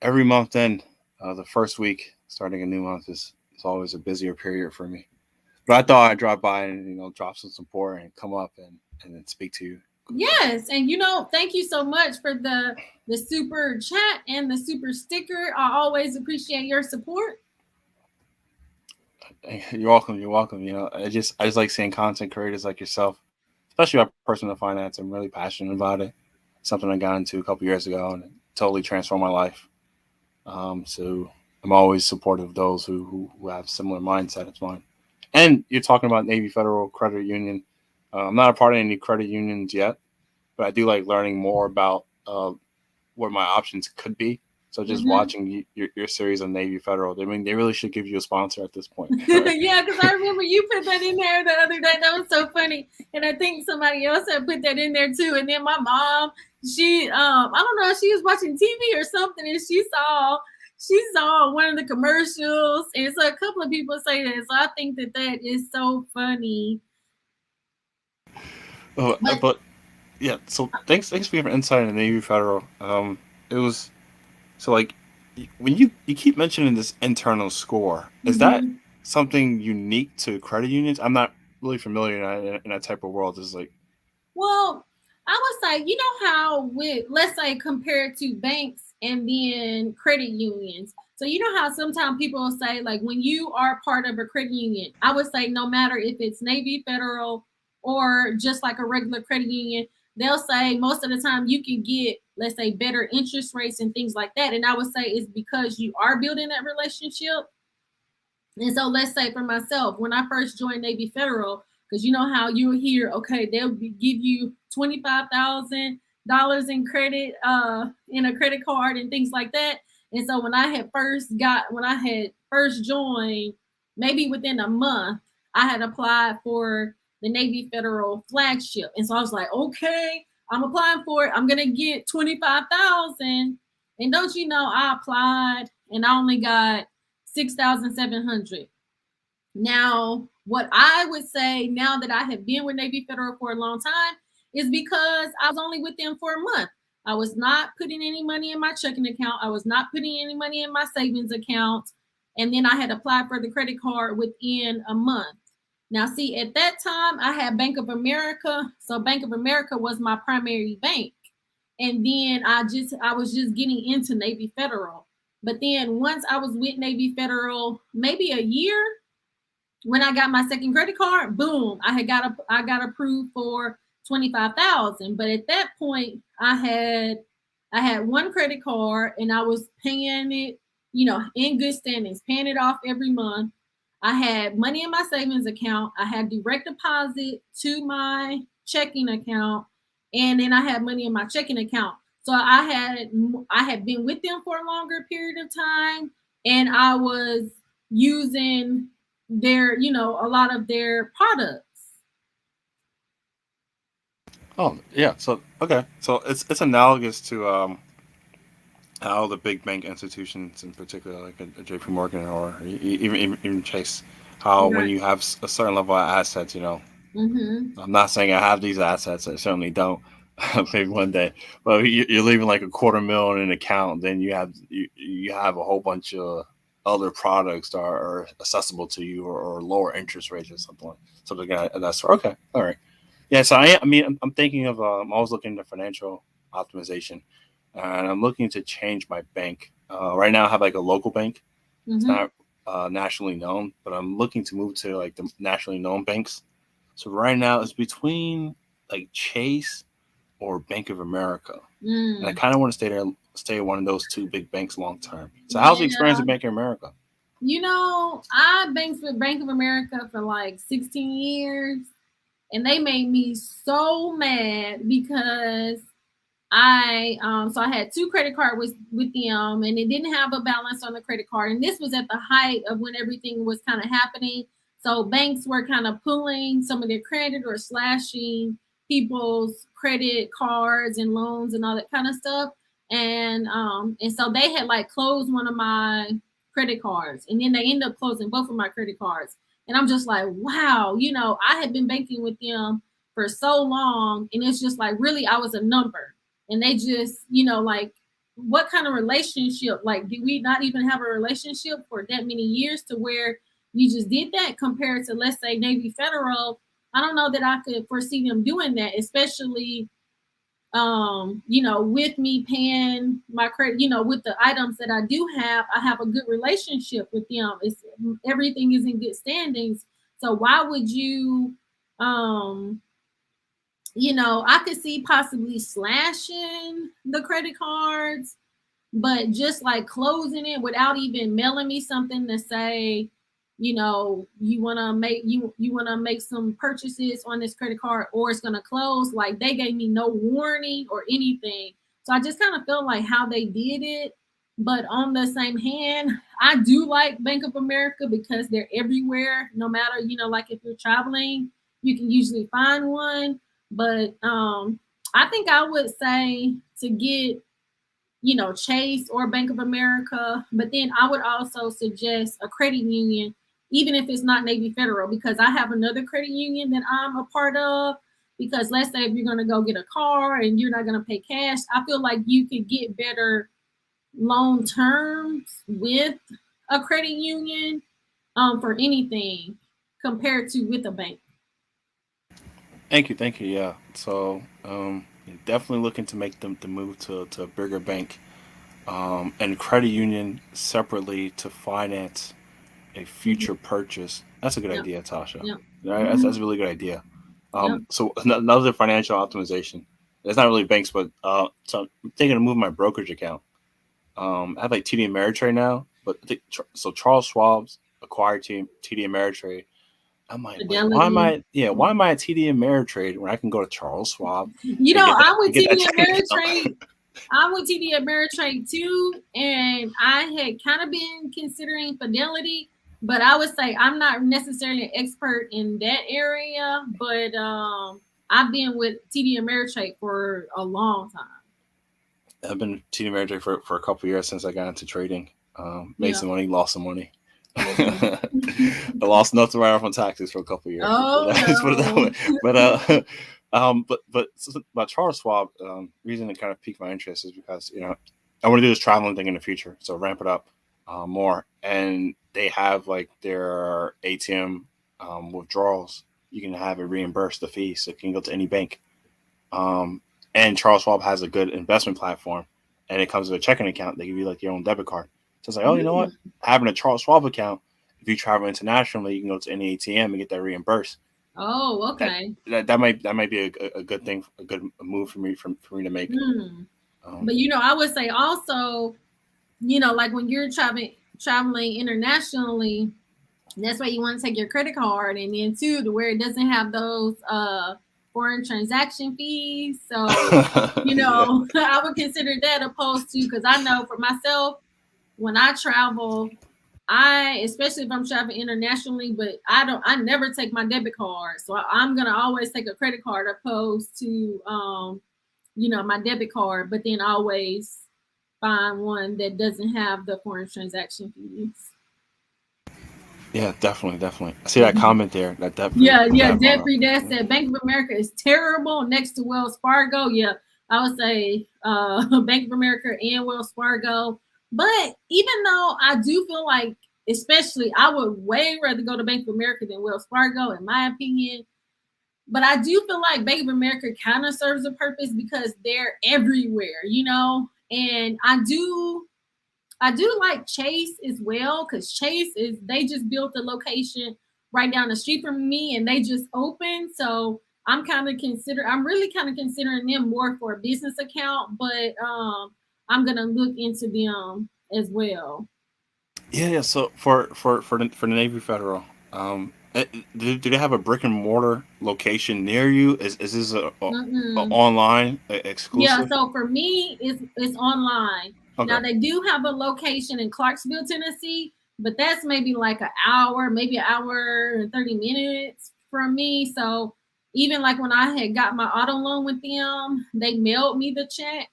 Every month end, the first week starting a new month is always a busier period for me. But I thought I'd drop by and drop some support and come up and then speak to you. Yes, and thank you so much for the super chat and the super sticker. I always appreciate your support. You're welcome. You're welcome. I just like seeing content creators like yourself, especially about personal finance. I'm really passionate about it. Something I got into a couple years ago and it totally transformed my life. So I'm always supportive of those who have similar mindset as mine. And you're talking about Navy Federal Credit Union. I'm not a part of any credit unions yet, but I do like learning more about what my options could be. So just Mm-hmm. watching your series on Navy Federal, I mean, they really should give you a sponsor at this point. Right? Yeah, because I remember you put that in there the other day. That was so funny. And I think somebody else had put that in there too. And then my mom, she I don't know, she was watching TV or something, and she saw one of the commercials. And so a couple of people say that. So I think that is so funny. But But yeah, so thanks for your insight on the Navy Federal. It was so like when you keep mentioning this internal score, is that mhm. something unique to credit unions? I'm not really familiar in that type of world. Is like Well, I would say, you know how with let's say compared to banks and then credit unions. So you know how sometimes people will say like when you are part of a credit union, I would say no matter if it's Navy Federal or just like a regular credit union, they'll say most of the time you can get let's say better interest rates and things like that. And I would say it's because you are building that relationship. And so let's say for myself, when I first joined Navy Federal, because you know how you hear, okay, give you $25,000 in credit, in a credit card and things like that. And so when I had first joined, maybe within a month, I had applied for the Navy Federal Flagship. And so I was like, okay, I'm applying for it. I'm gonna get 25,000. And don't you know, I applied and I only got 6,700. Now, what I would say now that I have been with Navy Federal for a long time is because I was only with them for a month. I was not putting any money in my checking account. I was not putting any money in my savings account. And then I had applied for the credit card within a month. Now, see, at that time, I had Bank of America. So Bank of America was my primary bank. And then I was just getting into Navy Federal. But then once I was with Navy Federal, maybe a year, when I got my second credit card, boom, I got approved for 25,000. But at that point, I had one credit card and I was paying it, in good standings, paying it off every month. I had money in my savings account. I had direct deposit to my checking account, and then I had money in my checking account. So I had been with them for a longer period of time, and I was using a lot of their products. oh yeah, so okay, so it's analogous to how the big bank institutions, in particular, like a J.P. Morgan or even Chase, how when Right. you have a certain level of assets, Mm-hmm. I'm not saying I have these assets. I certainly don't. Maybe one day, but you're leaving like a quarter mil in an account, then you have a whole bunch of other products that are accessible to you, or lower interest rates or something like that. That's okay. All right. Yeah. So I mean, I'm thinking of I'm always looking into financial optimization, and I'm looking to change my bank. Right now, I have like a local bank. It's Mm-hmm. not nationally known, but I'm looking to move to like the nationally known banks. So right now it's between like Chase or Bank of America, and I Mm. kind of want to stay at one of those two big banks long term. So how's the experience Yeah. at Bank of America? I banked with Bank of America for like 16 years, and they made me so mad because I had two credit cards with them, and it didn't have a balance on the credit card. And this was at the height of when everything was kind of happening. So banks were kind of pulling some of their credit or slashing people's credit cards and loans and all that kind of stuff. And so they had like closed one of my credit cards, and then they ended up closing both of my credit cards. And I'm just like, wow, I had been banking with them for so long, and it's just like really I was a number. And they just, like, what kind of relationship? Like, did we not even have a relationship for that many years to where you just did that compared to, let's say, Navy Federal? I don't know that I could foresee them doing that, especially, with me paying my credit, with the items that I do have, I have a good relationship with them. It's everything is in good standings. So why would you, um, I could see possibly slashing the credit cards, but just like closing it without even mailing me something to say, you know, you want to make some purchases on this credit card or it's going to close. Like they gave me no warning or anything. So I just kind of felt like how they did it. But on the same hand, I do like Bank of America because they're everywhere. No matter, you know, like if you're traveling, you can usually find one. But I think I would say to get, you know, Chase or Bank of America. But then I would also suggest a credit union, even if it's not Navy Federal, because I have another credit union that I'm a part of. Because let's say if you're going to go get a car and you're not going to pay cash, I feel like you could get better loan terms with a credit union for anything compared to with a bank. Thank you, thank you. Yeah. So definitely looking to make them the move to a bigger bank and credit union separately to finance a Mhm. future purchase. That's a good Yep. idea, Tasha. Yep. Right? That's Hmm. a really good idea. Yep. So another financial optimization. It's not really banks, but so I'm thinking of moving my brokerage account. I have like TD Ameritrade now, but so Charles Schwab's acquired TD Ameritrade. I'm like, wait, why am Fidelity. I? Yeah, why am I at TD Ameritrade when I can go to Charles Schwab You and know, get that I'm with get that TD checking account? Ameritrade. I'm with TD Ameritrade too, and I had kind of been considering Fidelity, but I would say I'm not necessarily an expert in that area. But I've been with TD Ameritrade for a long time. I've been TD Ameritrade for a couple years since I got into trading. Made Yeah. some money, lost some money. Hmm. I lost enough to write off on taxes for a couple years. Oh Let's put it that way. no. But about Charles Schwab, reason it kind of piqued my interest is because I want to do this traveling thing in the future, so ramp it up more. And they have like their ATM withdrawals. You can have it reimbursed the fee, so it can go to any bank. Um, and Charles Schwab has a good investment platform, and it comes with a checking account. They give you like your own debit card. So it's like, oh, you know what? Mm. Having a Charles Schwab account, if you travel internationally, you can go to any ATM and get that reimbursed. Oh, That okay. that might be a good thing, a good move for me to make. Mm. Um, But you know, I would say also, you know, like when you're traveling internationally, that's why you want to take your credit card, and then too to where it doesn't have those foreign transaction fees. So, you yeah, know, I would consider that opposed to, because I know for myself when I travel, I, especially if I'm traveling internationally, but I never take my debit card. So I'm gonna always take a credit card opposed to you know, my debit card, but then always find one that doesn't have the foreign transaction fees. yeah, definitely, definitely. I see that Mhm. comment there. That debt free, Yeah, yeah, that debt free. That said, Bank of America is terrible next to Wells Fargo. Yeah, I would say Bank of America and Wells Fargo. But even though I do feel like, especially, I would way rather go to Bank of America than Wells Fargo, in my opinion. But I do feel like Bank of America kind of serves a purpose because they're everywhere, you know. And I do like Chase as well because Chase is they just built a location right down the street from me and they just opened. So I'm really kind of considering them more for a business account, but I'm gonna look into them as well. Yeah, yeah. So for the Navy Federal, do they have a brick and mortar location near you? Is this a Mm-mm. online Yeah, exclusive? so for me, it's online. Now Okay. they do have a location in Clarksville, Tennessee, but that's maybe like an hour, maybe an hour and 30 minutes from me. So even like when I had got my auto loan with them, they mailed me the check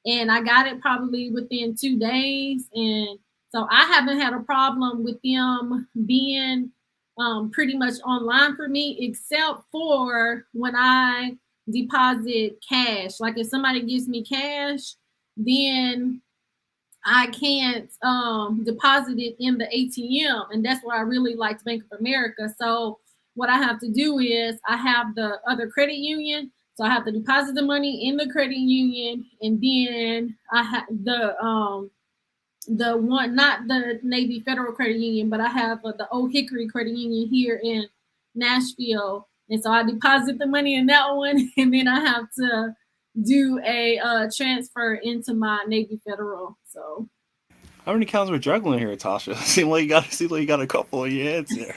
and I got it probably within 2 days. And so I haven't had a problem with them being pretty much online for me, except for when I deposit cash. Like if somebody gives me cash, then I can't deposit it in the ATM, and that's why I really liked Bank of America. So what I have to do is I have the other credit union, so I have to deposit the money in the credit union, and then I have the one, not the Navy Federal Credit Union, but I have the Old Hickory Credit Union here in Nashville, and so I deposit the money in that one, and then I have to do a transfer into my Navy Federal. So How many accounts we're juggling here, Tasha? Seem like you got a couple of your hands here.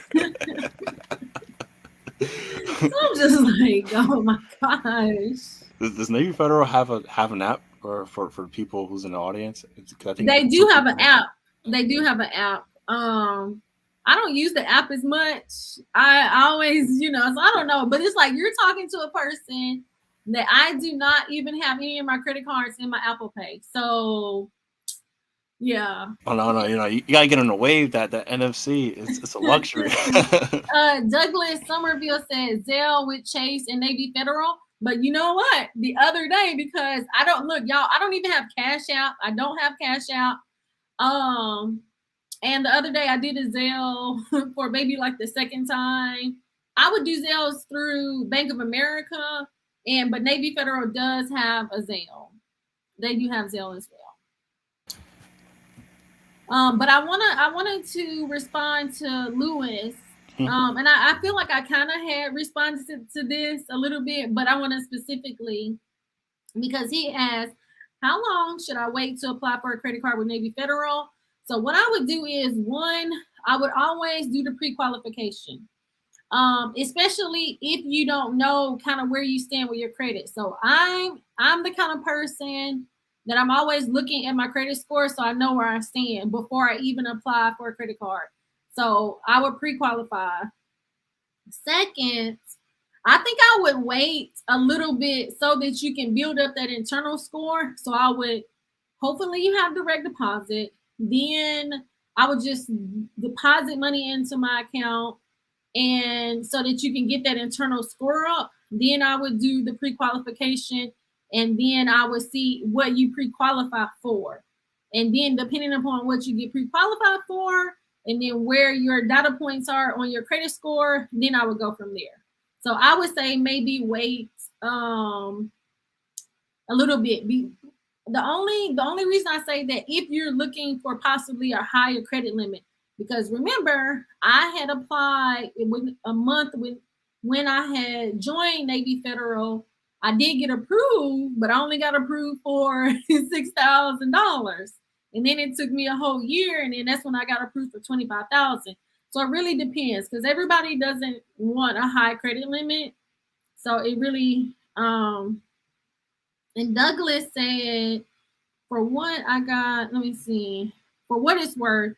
So I'm just like, oh my gosh. Does Navy Federal have an app for people who's in the audience? I think They some do have people an might. app. They do have an app. I don't use the app as much. I always, so I don't know. But it's like you're talking to a person that I do not even have any of my credit cards in my Apple Pay. So yeah. Oh no, you gotta get on the wave. That NFC, it's a luxury. Douglas Somerville said Zelle with Chase and Navy Federal. But you know what? The other day, because I don't even have Cash App. I don't have Cash App. And the other day I did a Zelle for maybe like the second time. I would do Zelles through Bank of America, but Navy Federal does have a Zelle. They do have Zelle as well. But I wanted to respond to Lewis. And I feel like I kind of had responded to this a little bit, but I want to specifically, because he asked, how long should I wait to apply for a credit card with Navy Federal? So what I would do is, one, I would always do the pre-qualification, especially if you don't know kind of where you stand with your credit. So I'm the kind of person that I'm always looking at my credit score so I know where I stand before I even apply for a credit card. So I would pre-qualify. Second, I think I would wait a little bit so that you can build up that internal score. So I would, hopefully you have direct deposit. Then I would just deposit money into my account, and so that you can get that internal score up. Then I would do the pre-qualification, and then I would see what you pre-qualify for. And then depending upon what you get pre-qualified for, and then where your data points are on your credit score, then I would go from there. So I would say maybe wait a little bit. The only reason I say that, if you're looking for possibly a higher credit limit, because remember, I had applied with a month when I had joined Navy Federal. I did get approved, but I only got approved for $6,000. And then it took me a whole year, and then that's when I got approved for $25,000. So it really depends, because everybody doesn't want a high credit limit. So it really and Douglas said, for what I got, let me see. For what it's worth,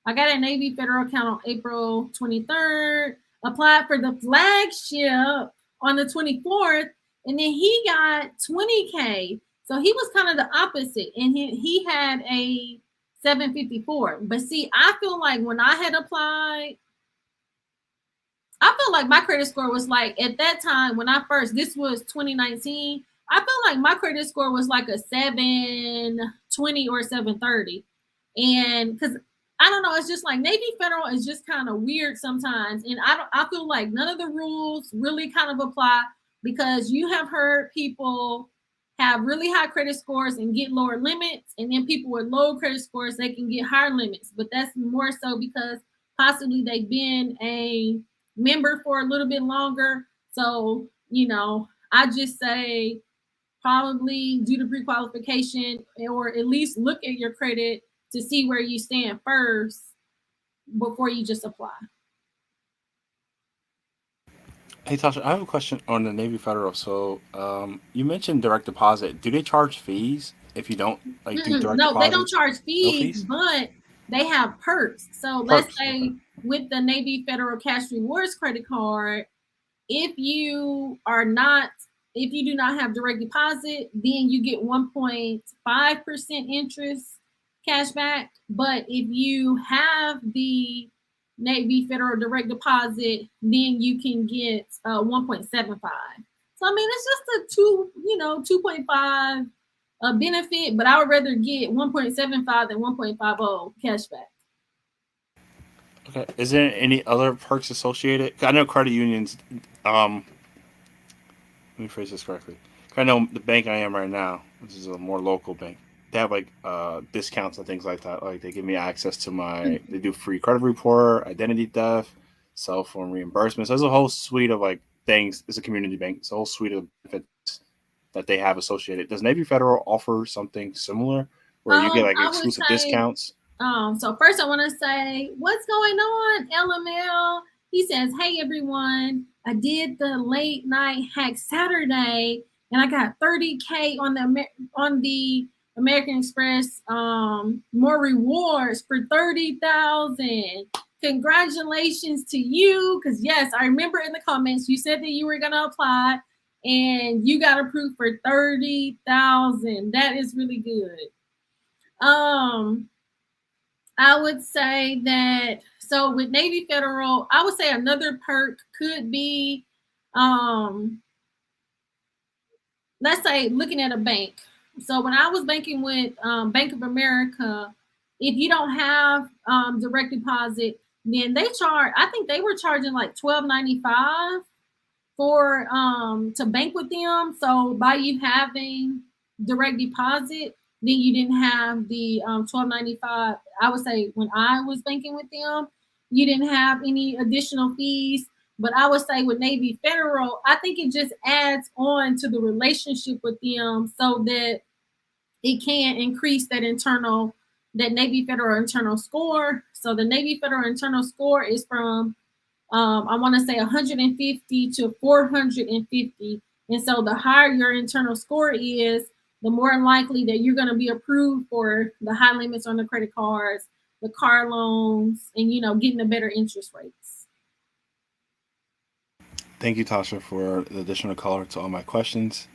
I got a Navy Federal account on April 23rd, applied for the Flagship on the 24th, and then he got 20K. So he was kind of the opposite, and he had a 754. But see, I feel like when I had applied, I feel like my credit score was like, at that time when I first, this was 2019, I feel like my credit score was like a 720 or 730. And because I don't know, it's just like Navy Federal is just kind of weird sometimes. And I feel like none of the rules really kind of apply, because you have heard people have really high credit scores and get lower limits, and then people with low credit scores, they can get higher limits. But that's more so because possibly they've been a member for a little bit longer. So, I just say probably do the pre-qualification, or at least look at your credit to see where you stand first before you just apply. Hey Tasha, I have a question on the Navy Federal. So, you mentioned direct deposit. Do they charge fees if you don't do direct No, they don't deposit? charge No fees, fees. but they have perks. So let's Perks. Okay. say with the Navy Federal Cash Rewards credit card, if you do not have direct deposit, then you get 1.5% interest cash back. But if you have the Navy Federal direct deposit, then you can get 1.75. So I mean, it's just a 2.5 benefit, but I would rather get 1.75 than 1.50 cash back. Okay. Is there any other perks associated? I know credit unions. Let me phrase this correctly. I know the bank I am right now, which is a more local bank. They have discounts and things like that. Like they give me access to they do free credit report, identity theft, cell phone reimbursements. There's a whole suite of things. It's a community bank. It's a whole suite of benefits that they have associated. Does Navy Federal offer something similar where you get I would exclusive say discounts? So first I want to say, what's going on, LML? He says, hey everyone, I did the late night hack Saturday and I got 30K on the American Express more rewards for 30,000. Congratulations to you, because yes, I remember in the comments you said that you were gonna apply and you got approved for 30,000. That is really good. I would say that, so with Navy Federal, I would say another perk could be, let's say looking at a bank. So when I was banking with Bank of America, if you don't have direct deposit, then they charge, I think they were charging like $12.95 for to bank with them. So by you having direct deposit, then you didn't have the $12.95. I would say when I was banking with them, you didn't have any additional fees. But I would say with Navy Federal, I think it just adds on to the relationship with them so that it can increase that Navy Federal internal score. So the Navy Federal internal score is from I want to say 150 to 450. And so the higher your internal score is, the more likely that you're going to be approved for the high limits on the credit cards, the car loans, and, getting the better interest rates. Thank you, Tasha, for the additional color to all my questions.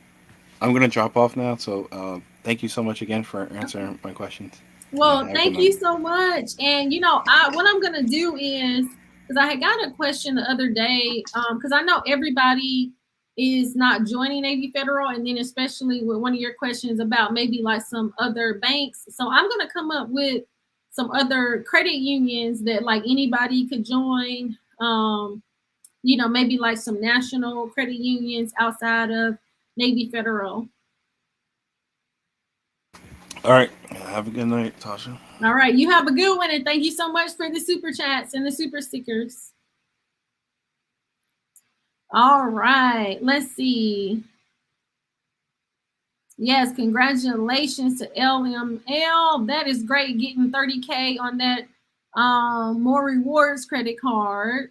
I'm going to drop off now. So thank you so much again for answering my questions. Well, thank you so much. And, what I'm going to do is, because I had got a question the other day, because I know everybody is not joining Navy Federal, and then especially with one of your questions about maybe like some other banks. So I'm going to come up with some other credit unions that like anybody could join, maybe like some national credit unions outside of Navy Federal. All right. Have a good night, Tasha. All right. You have a good one. And thank you so much for the super chats and the super stickers. All right. Let's see. Yes. Congratulations to LML. That is great, getting 30K on that more rewards credit card.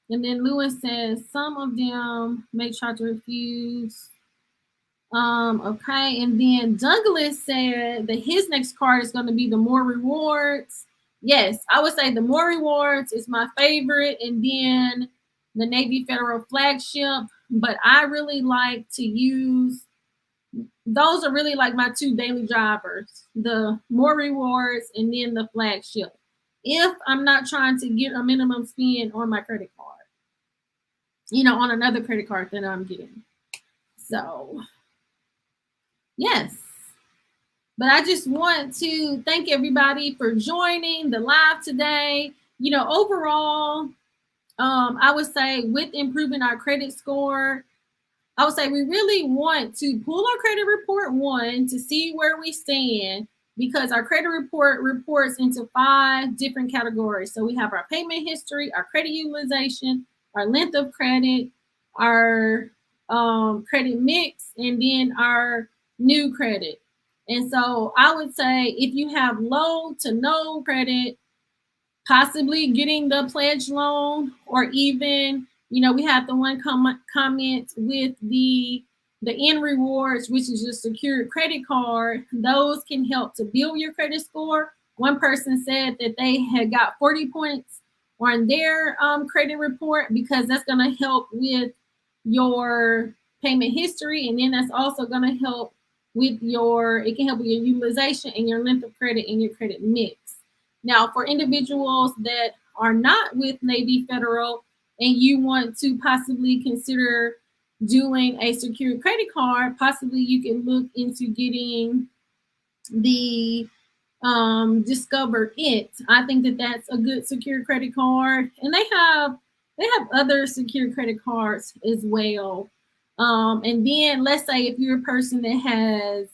And then Lewis says some of them may try to refuse. Okay, and then Douglas said that his next card is going to be the more rewards. Yes, I would say the more rewards is my favorite, and then the Navy Federal Flagship. But I really like to use, those are really like my two daily drivers, the more rewards and then the Flagship, if I'm not trying to get a minimum spend on my credit card, on another credit card that I'm getting. So yes. But I just want to thank everybody for joining the live today. Overall, I would say with improving our credit score, I would say we really want to pull our credit report to see where we stand, because our credit report reports into 5 different categories. So we have our payment history, our credit utilization, our length of credit, our credit mix, and then our new credit. And so I would say if you have low to no credit, possibly getting the pledge loan, or even, we have the one comment with the N rewards, which is a secured credit card. Those can help to build your credit score. One person said that they had got 40 points on their credit report, because that's going to help with your payment history. And then that's also going to help with it can help with your utilization and your length of credit and your credit mix. Now, for individuals that are not with Navy Federal and you want to possibly consider doing a secured credit card, possibly you can look into getting the Discover It. I think that that's a good secured credit card, and they have other secured credit cards as well. And then let's say if you're a person that has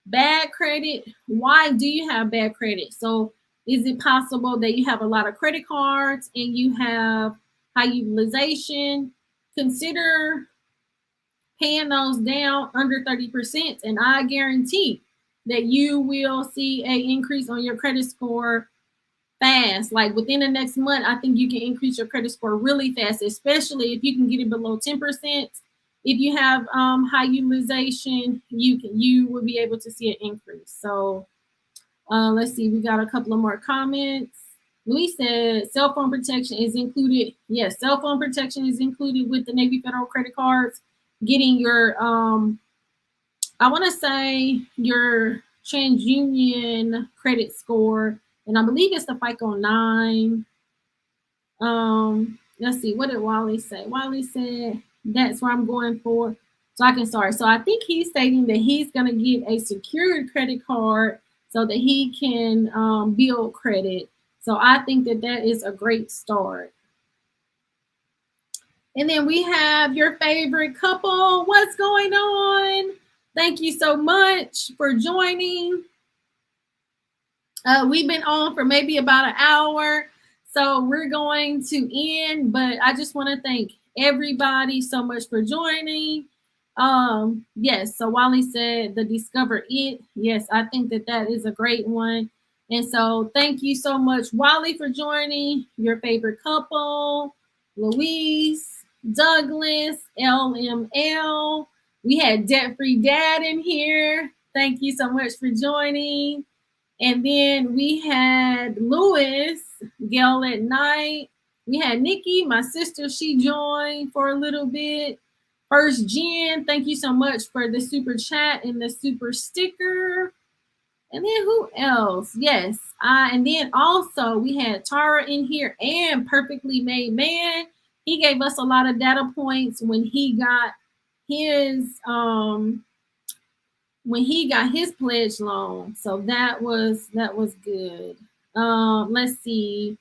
bad credit, why do you have bad credit? So is it possible that you have a lot of credit cards and you have high utilization? Consider paying those down under 30%, and I guarantee that you will see an increase on your credit score fast. Like within the next month, I think you can increase your credit score really fast, especially if you can get it below 10%. If you have high utilization, you will be able to see an increase. So let's see, we got a couple of more comments. Luis said cell phone protection is included. Yes, cell phone protection is included with the Navy Federal credit cards. Getting your I want to say your TransUnion credit score, and I believe it's the FICO 9. Let's see, what did Wally say? Wally said that's what I'm going for. So I think he's stating that he's gonna get a secured credit card so that he can build credit. So I think that is a great start. And then we have your favorite couple. What's going on? Thank you so much for joining. We've been on for maybe about an hour, so we're going to end, but I just want to thank everybody so much for joining. Yes, so Wally said the Discover It. Yes, I think that is a great one. And so thank you so much, Wally, for joining. Your favorite couple, Louise, Douglas, LML. We had Debt Free Dad in here. Thank you so much for joining. And then we had Lewis, Gail at Night. We had Nikki, my sister, she joined for a little bit. First Jen, thank you so much for the super chat and the super sticker. And then who else? Yes. And then also we had Tara in here and Perfectly Made Man. He gave us a lot of data points when he got his pledge loan. So that was good. Let's see.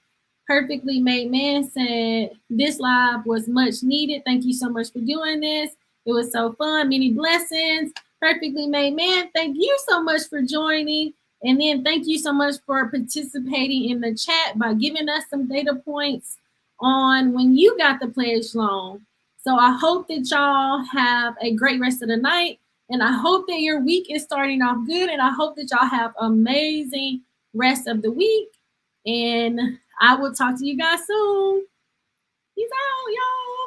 Perfectly Made Man said this live was much needed. Thank you so much for doing this. It was so fun. Many blessings. Perfectly Made Man, thank you so much for joining. And then thank you so much for participating in the chat by giving us some data points on when you got the pledge loan. So I hope that y'all have a great rest of the night. And I hope that your week is starting off good. And I hope that y'all have amazing rest of the week. And I will talk to you guys soon. Peace out, y'all.